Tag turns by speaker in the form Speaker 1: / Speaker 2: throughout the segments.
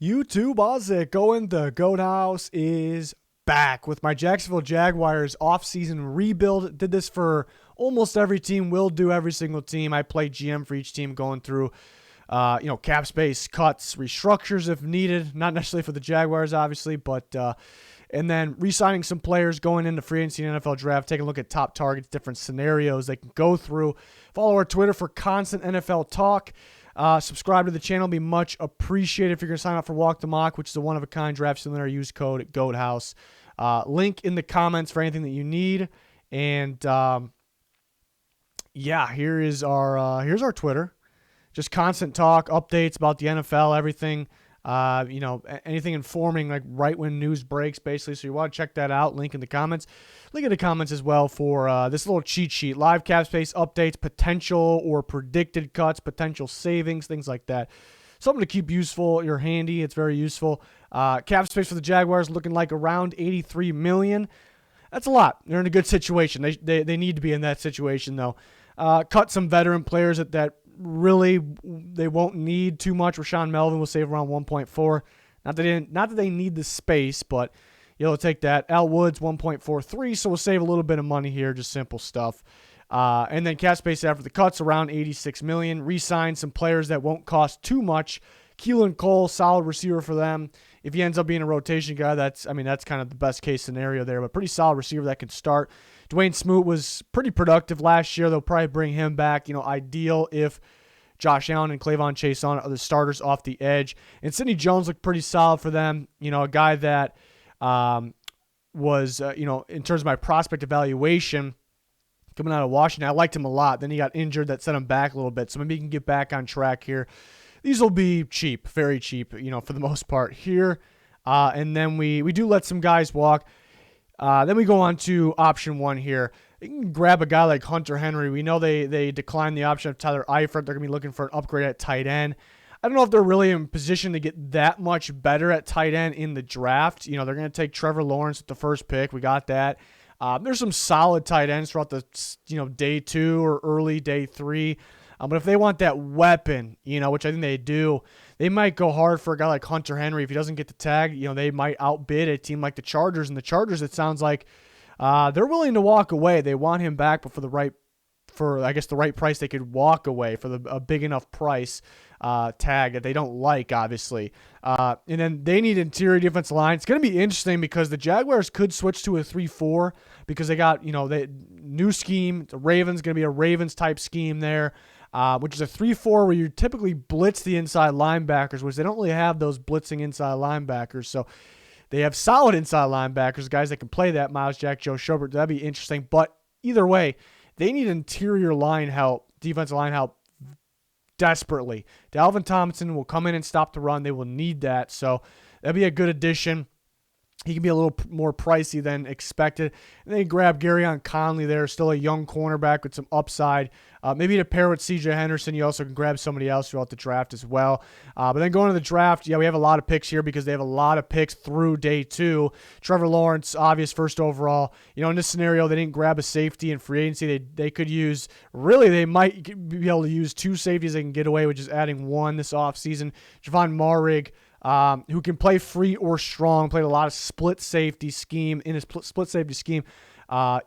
Speaker 1: YouTube, how's it going? The Goat House is back with my Jacksonville Jaguars offseason rebuild. Did this for almost every team, will do every single team. I play GM for each team, going through cap space, cuts, restructures if needed. Not necessarily for the Jaguars, obviously, but and then re-signing some players going into free agency and NFL draft, taking a look at top targets, different scenarios they can go through. Follow our Twitter for constant NFL talk. Subscribe to the channel, be much appreciated. If you're going to sign up for Walk the Mock, which is a one-of-a-kind draft simulator, use code GOATHOUSE. Link in the comments for anything that you need. And here's our Twitter. Just constant talk, updates about the NFL, everything. Anything informing, like right when news breaks, basically. So you want to check that out. Link in the comments. Link in the comments as well for this little cheat sheet. Live cap space updates, potential or predicted cuts, potential savings, things like that. Something to keep useful. You're handy. It's very useful. Cap space for the Jaguars looking like around $83 million. That's a lot. They're in a good situation. They need to be in that situation, though. Cut some veteran players that really they won't need too much. Rashawn Melvin will save around 1.4. Not that they need the space, but you'll take that. Al Woods 1.43, so we'll save a little bit of money here, just simple stuff. And then cap space after the cuts around $86 million. Re-sign some players that won't cost too much. Keelan Cole, solid receiver for them. If he ends up being a rotation guy, that's kind of the best case scenario there, but pretty solid receiver that can start. Dwayne Smoot was pretty productive last year. They'll probably bring him back. Ideal if Josh Allen and Clavon Chase are the starters off the edge. And Sidney Jones looked pretty solid for them. A guy that was, in terms of my prospect evaluation coming out of Washington, I liked him a lot. Then he got injured. That set him back a little bit. So maybe he can get back on track here. These will be cheap, very cheap, for the most part here. And then we do let some guys walk. Then we go on to option one here. You can grab a guy like Hunter Henry. We know they declined the option of Tyler Eifert. They're going to be looking for an upgrade at tight end. I don't know if they're really in position to get that much better at tight end in the draft. They're going to take Trevor Lawrence at the first pick. We got that. There's some solid tight ends throughout the day 2 or early day 3. But if they want that weapon, which I think they do, they might go hard for a guy like Hunter Henry. If he doesn't get the tag, they might outbid a team like the Chargers. And the Chargers, it sounds like they're willing to walk away. They want him back, but for the right price, they could walk away for a big enough price tag that they don't like, obviously. And then they need interior defensive line. It's going to be interesting because the Jaguars could switch to a 3-4 because they got, the new scheme. The Ravens going to be a Ravens-type scheme there. Which is a 3-4 where you typically blitz the inside linebackers, which they don't really have those blitzing inside linebackers. So they have solid inside linebackers, guys that can play that. Miles Jack, Joe Schobert, that'd be interesting. But either way, they need interior line help, defensive line help desperately. Dalvin Tomlinson will come in and stop the run. They will need that. So that'd be a good addition. He can be a little more pricey than expected. And then you grab Garyon Conley there, still a young cornerback with some upside. Maybe to pair with C.J. Henderson, you also can grab somebody else throughout the draft as well. But then going to the draft, we have a lot of picks here because they have a lot of picks through day 2. Trevor Lawrence, obvious first overall. In this scenario, they didn't grab a safety in free agency. They could use, really, they might be able to use 2 safeties they can get away with just adding 1 this offseason. Javon Marrig, who can play free or strong, played a lot of split safety scheme.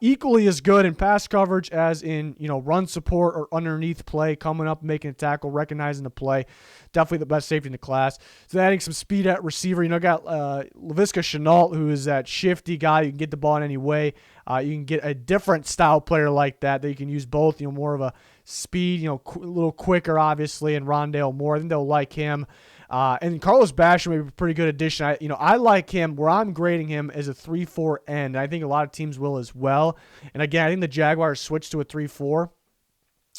Speaker 1: Equally as good in pass coverage as in, run support or underneath play, coming up, making a tackle, recognizing the play. Definitely the best safety in the class. So adding some speed at receiver. Got Laviska Shenault, who is that shifty guy. You can get the ball in any way. You can get a different style player like that you can use both, more of a speed, a little quicker, obviously, and Rondale Moore. I think they'll like him. And Carlos Basham may be a pretty good addition. I like him where I'm grading him as a 3-4 end. I think a lot of teams will as well. And again, I think the Jaguars switched to a 3-4,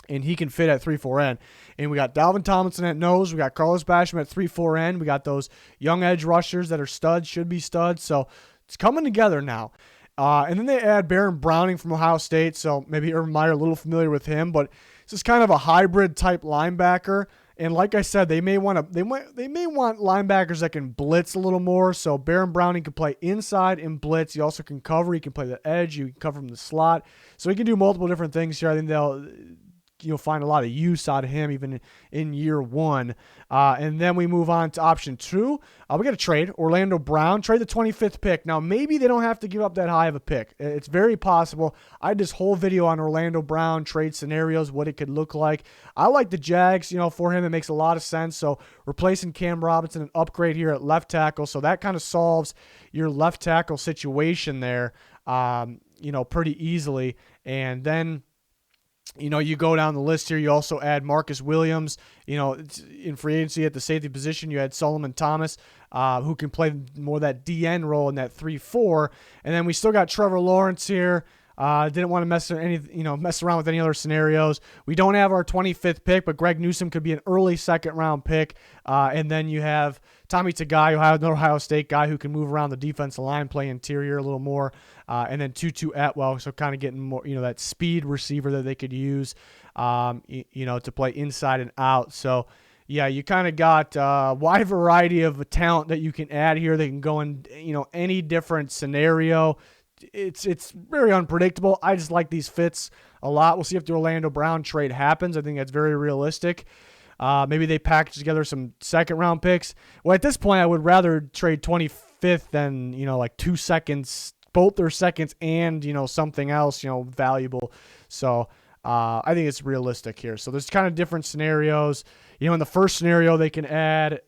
Speaker 1: and he can fit at 3-4 end. And we got Dalvin Tomlinson at nose. We got Carlos Basham at 3-4 end. We got those young edge rushers that are studs, should be studs. So it's coming together now. And then they add Baron Browning from Ohio State. So maybe Urban Meyer, a little familiar with him, but it's just kind of a hybrid type linebacker. And like I said, they may want linebackers that can blitz a little more. So Baron Browning can play inside and blitz. He also can cover. He can play the edge. You can cover from the slot. So he can do multiple different things here. I think they'll find a lot of use out of him even in year one. And then we move on to option 2. We got to trade Orlando Brown, trade the 25th pick. Now, maybe they don't have to give up that high of a pick. It's very possible. I had this whole video on Orlando Brown trade scenarios, what it could look like. I like the Jags, for him. It makes a lot of sense. So replacing Cam Robinson, an upgrade here at left tackle. So that kind of solves your left tackle situation there, pretty easily. And then, you go down the list here. You also add Marcus Williams. In free agency at the safety position, you had Solomon Thomas, who can play more that DN role in that 3-4. And then we still got Trevor Lawrence here. Didn't want to mess around with any other scenarios. We don't have our 25th pick, but Greg Newsome could be an early second-round pick. And then you have Tommy Tagai, Ohio State guy who can move around the defensive line, play interior a little more. And then Tutu Atwell, so kind of getting more, that speed receiver that they could use, to play inside and out. So, yeah, you kind of got a wide variety of talent that you can add here. They can go in, any different scenario. It's very unpredictable. I just like these fits a lot. We'll see if the Orlando Brown trade happens. I think that's very realistic. Maybe they package together some second-round picks. Well, at this point, I would rather trade 25th than, 2 seconds, both their seconds and, something else, valuable. So I think it's realistic here. So there's kind of different scenarios. In the first scenario, they can add,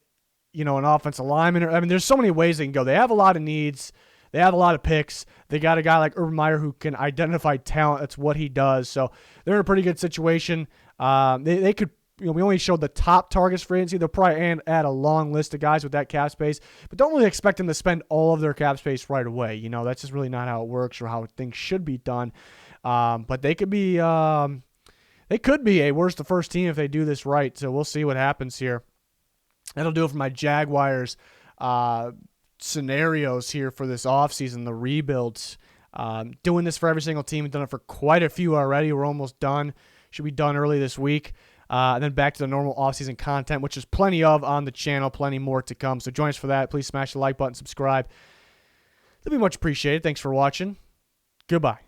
Speaker 1: an offensive lineman. There's so many ways they can go. They have a lot of needs. They have a lot of picks. They got a guy like Urban Meyer who can identify talent. That's what he does. So they're in a pretty good situation. They could, we only showed the top targets for agency. They'll probably add a long list of guys with that cap space, but don't really expect them to spend all of their cap space right away. That's just really not how it works or how things should be done. But they could be a worst to first team if they do this right. So we'll see what happens here. That'll do it for my Jaguars scenarios here for this offseason, the rebuilds. Doing this for every single team. We've done it for quite a few already. We're almost done. Should be done early this week. And then back to the normal offseason content, which is plenty of on the channel, plenty more to come. So join us for that. Please smash the like button, subscribe. That'd be much appreciated. Thanks for watching. Goodbye.